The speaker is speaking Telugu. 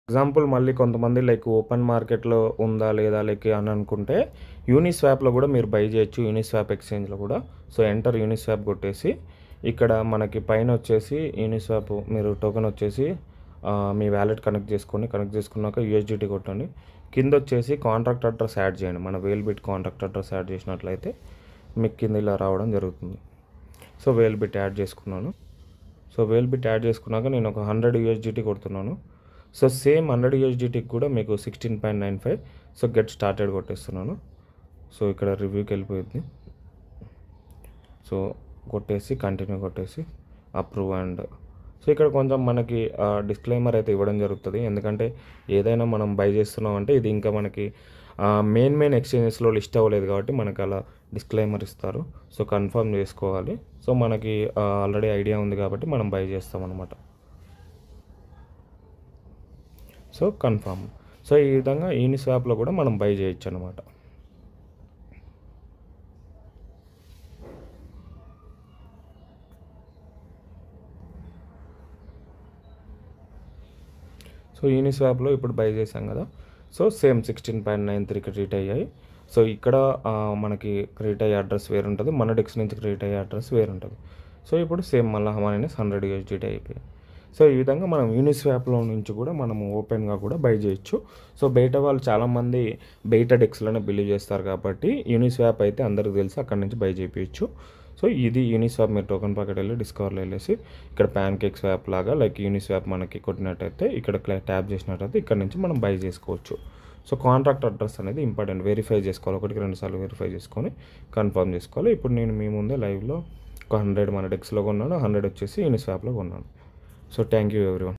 ఎగ్జాంపుల్ మళ్ళీ కొంతమంది లైక్ ఓపెన్ మార్కెట్‌లో ఉందా లేదా లైక్ అని అనుకుంటే యూనిస్వాప్‌లో కూడా మీరు బై చేయొచ్చు. యూనిస్వాప్ ఎక్స్‌చేంజ్‌లో కూడా. సో, ఎంటర్ యూనిస్వాప్ కొట్టేసి ఇక్కడ మనకి పైన వచ్చేసి యూనిస్వాప్ మీరు టోకెన్ వచ్చేసి మీ వాలెట్ కనెక్ట్ చేసుకోండి. కనెక్ట్ చేసుకున్నాక యూఎస్డిటీ కొట్టండి. కింద వచ్చేసి కాంట్రాక్ట్ అడ్రస్ యాడ్ చేయండి. మన వేల్‌బిట్ కాంట్రాక్ట్ అడ్రస్ యాడ్ చేసినట్లయితే మీకు కింద ఇలా రావడం జరుగుతుంది. సో, వేల్‌బిట్ యాడ్ చేసుకున్నాను. సో, వేల్‌బిట్ యాడ్ చేసుకున్నాక నేను ఒక 100 యూఎస్డిటీ కొడుతున్నాను. సో, సేమ్ 100 యూఎస్డిటీకి కూడా మీకు 16.95. సో, గెట్ స్టార్టెడ్ కొట్టేస్తున్నాను. సో, ఇక్కడ రివ్యూకి వెళ్ళిపోయింది. సో, కొట్టేసి కంటిన్యూ కొట్టేసి అప్రూవ్ అండ్ సో, ఇక్కడ కొంచెం మనకి డిస్క్లైమర్ అయితే ఇవ్వడం జరుగుతుంది. ఎందుకంటే ఏదైనా మనం బై చేస్తున్నామంటే ఇది ఇంకా మనకి మెయిన్ ఎక్స్చేంజెస్లో లిస్ట్ అవ్వలేదు కాబట్టి మనకు అలా డిస్క్లైమర్ ఇస్తారు. సో, కన్ఫర్మ్ చేసుకోవాలి. సో, మనకి ఆల్రెడీ ఐడియా ఉంది కాబట్టి మనం బై చేస్తాం అనమాట. So, confirm. సో, ఈ విధంగా యూనిస్వాప్‌లో కూడా మనం బై చేయొచ్చు అనమాట. సో, యూనిస్వాప్‌లో ఇప్పుడు బై చేసాం కదా! సో, సేమ్ 16.93 క్రెడిట్ అయ్యాయి. సో, ఇక్కడ మనకి క్రెడిట్ అయ్యే అడ్రస్ వేరుంటది. మన డెక్స్ నుంచి క్రెడిట్ అయ్యే అడ్రస్ వేరుంటది. సో, ఇప్పుడు సేమ్ మళ్ళా మైనస్ 100 యూఎస్డిటీ అయిపోయాయి. సో, ఈ విధంగా మనం యూనిస్వాప్‌లో నుంచి కూడా మనము ఓపెన్‌గా కూడా బై చేయొచ్చు. సో, బయట వాళ్ళు చాలామంది బయట డెక్స్‌లోనే బిలీవ్ చేస్తారు కాబట్టి యూనిస్వాప్ అయితే అందరికి తెలుసు. అక్కడి నుంచి బై చేపియొచ్చు. సో, ఇది యూనిస్వాప్ మీరు టోకెన్ పాకెట్ వెళ్ళి డిస్కవర్లో వెళ్ళేసి ఇక్కడ ప్యాన్కేక్ స్వాప్ లాగా లైక్ యూనిస్వాప్ మనకి కొట్టినట్టయితే ఇక్కడ ట్యాప్ చేసినట్టయితే ఇక్కడ నుంచి మనం బై చేసుకోవచ్చు. సో, కాంట్రాక్ట్ అడ్రస్ అనేది ఇంపార్టెంట్. వెరిఫై చేసుకోవాలి. 1-2 సార్లు వెరిఫై చేసుకొని కన్ఫర్మ్ చేసుకోవాలి. ఇప్పుడు నేను మీ ముందే లైవ్లో ఒక 100 మన డెక్స్‌లో కొన్నాను. 100 వచ్చేసి యూనిస్వాప్‌లో కొన్నాను. So, thank you everyone.